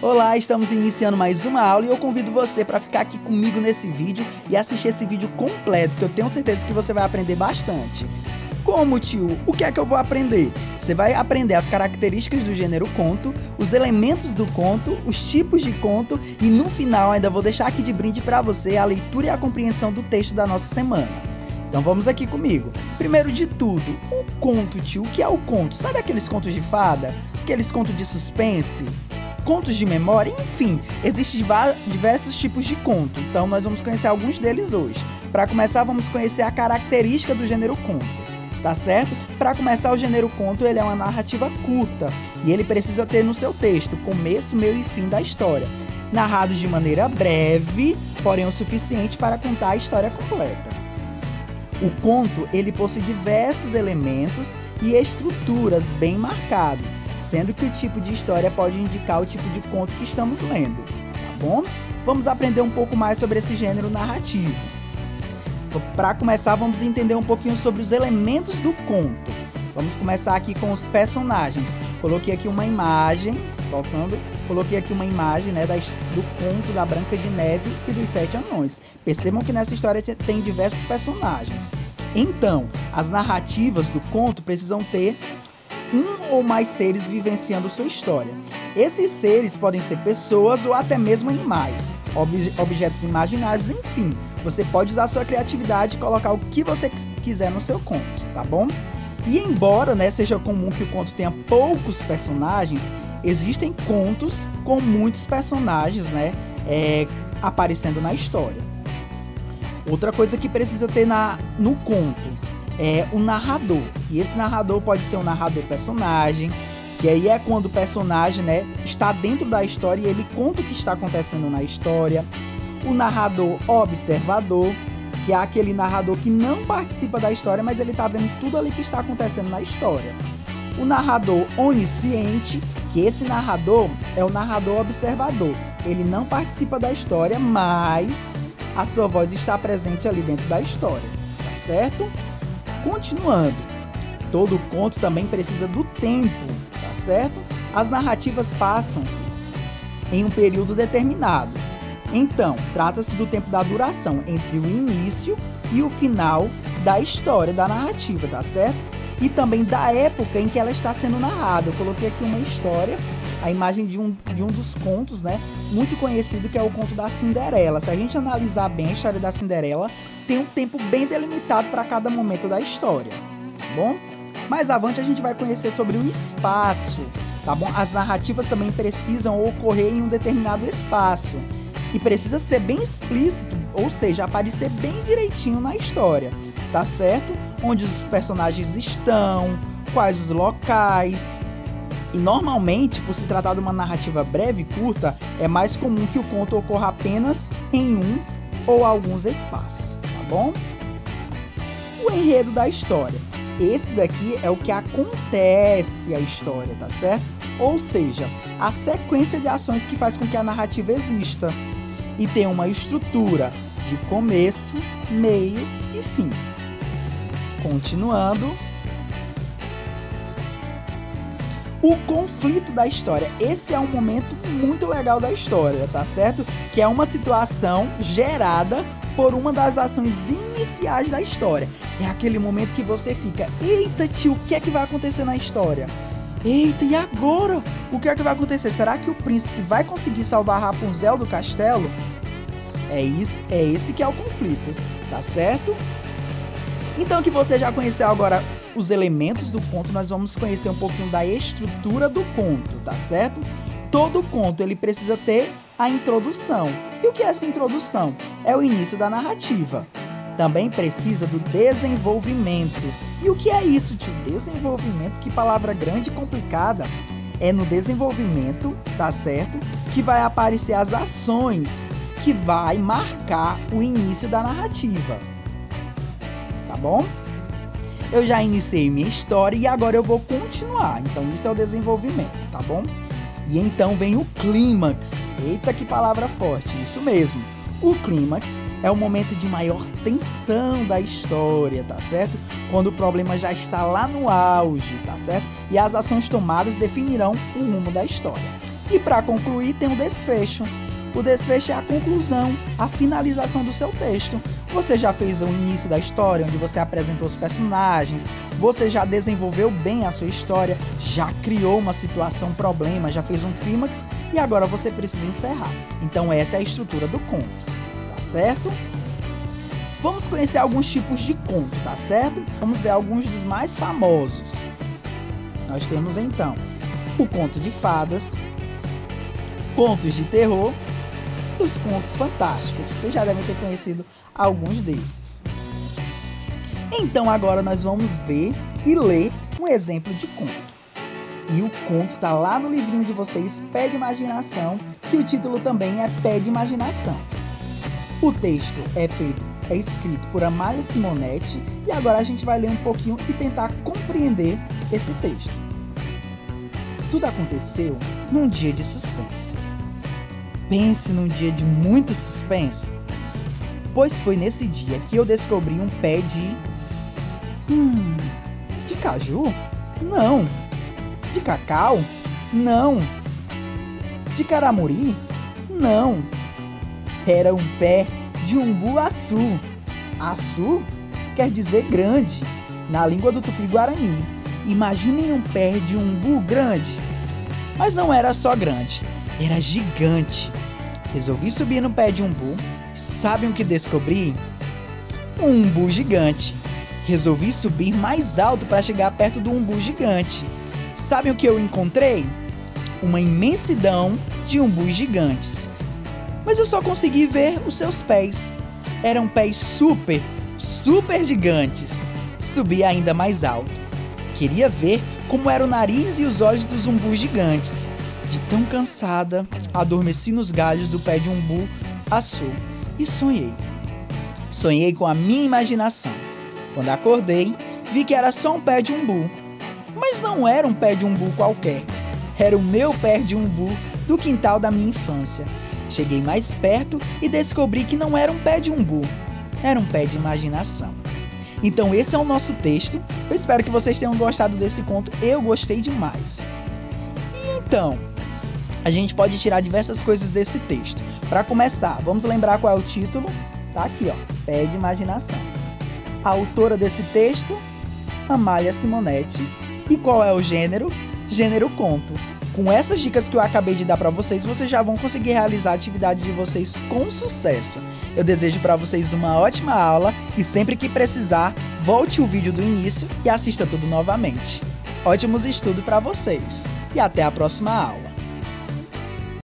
Olá, estamos iniciando mais uma aula e eu convido você para ficar aqui comigo nesse vídeo e assistir esse vídeo completo, que eu tenho certeza que você vai aprender bastante. Como, tio? O que é que eu vou aprender? Você vai aprender as características do gênero conto, os elementos do conto, os tipos de conto e no final ainda vou deixar aqui de brinde para você a leitura e a compreensão do texto da nossa semana. Então vamos aqui comigo. Primeiro de tudo, o conto, tio. O que é o conto? Sabe aqueles contos de fada? Aqueles contos de suspense? Contos de memória? Enfim, existem diversos tipos de conto. Então nós vamos conhecer alguns deles hoje. Para começar, vamos conhecer a característica do gênero conto. Tá certo? Para começar, o gênero conto ele é uma narrativa curta e ele precisa ter no seu texto começo, meio e fim da história, narrados de maneira breve, porém o suficiente para contar a história completa. O conto ele possui diversos elementos e estruturas bem marcados, sendo que o tipo de história pode indicar o tipo de conto que estamos lendo, tá bom? Vamos aprender um pouco mais sobre esse gênero narrativo. Para começar, vamos entender um pouquinho sobre os elementos do conto. Vamos começar aqui com os personagens. Coloquei aqui uma imagem, né, do conto da Branca de Neve e dos Sete Anões. Percebam que nessa história tem diversos personagens. Então, as narrativas do conto precisam ter um ou mais seres vivenciando sua história. Esses seres podem ser pessoas ou até mesmo animais, objetos imaginários, enfim. Você pode usar sua criatividade e colocar o que você quiser no seu conto, tá bom? E embora, né, seja comum que o conto tenha poucos personagens, existem contos com muitos personagens, né, aparecendo na história. Outra coisa que precisa ter no conto é o narrador. E esse narrador pode ser um narrador personagem, que aí é quando o personagem, né, está dentro da história e ele conta o que está acontecendo na história. O narrador observador, que é aquele narrador que não participa da história, mas ele está vendo tudo ali que está acontecendo na história. O narrador onisciente, que esse narrador é o narrador observador. Ele não participa da história, mas a sua voz está presente ali dentro da história, tá certo? Continuando, todo conto também precisa do tempo, tá certo? As narrativas passam-se em um período determinado. Então, trata-se do tempo da duração entre o início e o final da história, da narrativa, tá certo? E também da época em que ela está sendo narrada. Eu coloquei aqui uma história, a imagem de um dos contos, né, muito conhecido, que é o conto da Cinderela. Se a gente analisar bem a história da Cinderela, tem um tempo bem delimitado para cada momento da história, tá bom? Mais avante a gente vai conhecer sobre o espaço, tá bom? As narrativas também precisam ocorrer em um determinado espaço e precisa ser bem explícito, ou seja, aparecer bem direitinho na história, tá certo? Onde os personagens estão, quais os locais. E normalmente, por se tratar de uma narrativa breve e curta, é mais comum que o conto ocorra apenas em um ou alguns espaços, tá bom? O enredo da história. Esse daqui é o que acontece a história, tá certo? Ou seja, a sequência de ações que faz com que a narrativa exista. E tem uma estrutura de começo, meio e fim. Continuando. O conflito da história. Esse é um momento muito legal da história, tá certo? Que é uma situação gerada por uma das ações iniciais da história. É aquele momento que você fica: eita, tio, o que é que vai acontecer na história? Eita, e agora? O que é que vai acontecer? Será que o príncipe vai conseguir salvar Rapunzel do castelo? É esse que é o conflito, tá certo? Então que você já conheceu agora os elementos do conto, nós vamos conhecer um pouquinho da estrutura do conto, tá certo? Todo conto ele precisa ter a introdução. E o que é essa introdução? É o início da narrativa. Também precisa do desenvolvimento. E o que é isso, tio? Desenvolvimento, que palavra grande e complicada. É no desenvolvimento, tá certo? Que vai aparecer as ações que vai marcar o início da narrativa. Tá bom? Eu já iniciei minha história e agora eu vou continuar. Então isso é o desenvolvimento, tá bom? E então vem o clímax. Eita, que palavra forte, isso mesmo. O clímax é o momento de maior tensão da história, tá certo? Quando o problema já está lá no auge, tá certo? E as ações tomadas definirão o rumo da história. E para concluir, tem o desfecho. O desfecho é a conclusão, a finalização do seu texto. Você já fez o início da história, onde você apresentou os personagens, você já desenvolveu bem a sua história, já criou uma situação, problema, já fez um clímax e agora você precisa encerrar. Então essa é a estrutura do conto, tá certo? Vamos conhecer alguns tipos de conto, tá certo? Vamos ver alguns dos mais famosos. Nós temos então o conto de fadas, contos de terror e os contos fantásticos. Vocês já devem ter conhecido alguns desses. Então agora nós vamos ver e ler um exemplo de conto. E o conto está lá no livrinho de vocês, Pé de Imaginação, que o título também é Pé de Imaginação. O texto é escrito por Amália Simonetti e agora a gente vai ler um pouquinho e tentar compreender esse texto. Tudo aconteceu num dia de suspense. Pense num dia de muito suspense. Pois foi nesse dia que eu descobri um pé de... De caju? Não. De cacau? Não. De caramuri? Não. Era um pé de umbu-açu. Açu quer dizer grande, na língua do Tupi-Guarani. Imaginem um pé de umbu grande. Mas não era só grande, era gigante. Resolvi subir no pé de umbu. Sabem o que descobri? Um umbu gigante. Resolvi subir mais alto para chegar perto do umbu gigante. Sabem o que eu encontrei? Uma imensidão de umbus gigantes. Mas eu só consegui ver os seus pés. Eram pés super gigantes. Subi ainda mais alto. Queria ver como era o nariz e os olhos dos umbus gigantes. De tão cansada, adormeci nos galhos do pé de umbu-açu e sonhei. Sonhei com a minha imaginação. Quando acordei, vi que era só um pé de umbu. Mas não era um pé de umbu qualquer. Era o meu pé de umbu do quintal da minha infância. Cheguei mais perto e descobri que não era um pé de umbu. Era um pé de imaginação. Então esse é o nosso texto. Eu espero que vocês tenham gostado desse conto. Eu gostei demais. E então, a gente pode tirar diversas coisas desse texto. Para começar, vamos lembrar qual é o título? Tá aqui, ó, Pé de Imaginação. A autora desse texto, Amália Simonetti. E qual é o gênero? Gênero conto. Com essas dicas que eu acabei de dar para vocês, vocês já vão conseguir realizar a atividade de vocês com sucesso. Eu desejo para vocês uma ótima aula e sempre que precisar, volte o vídeo do início e assista tudo novamente. Ótimos estudos para vocês e até a próxima aula.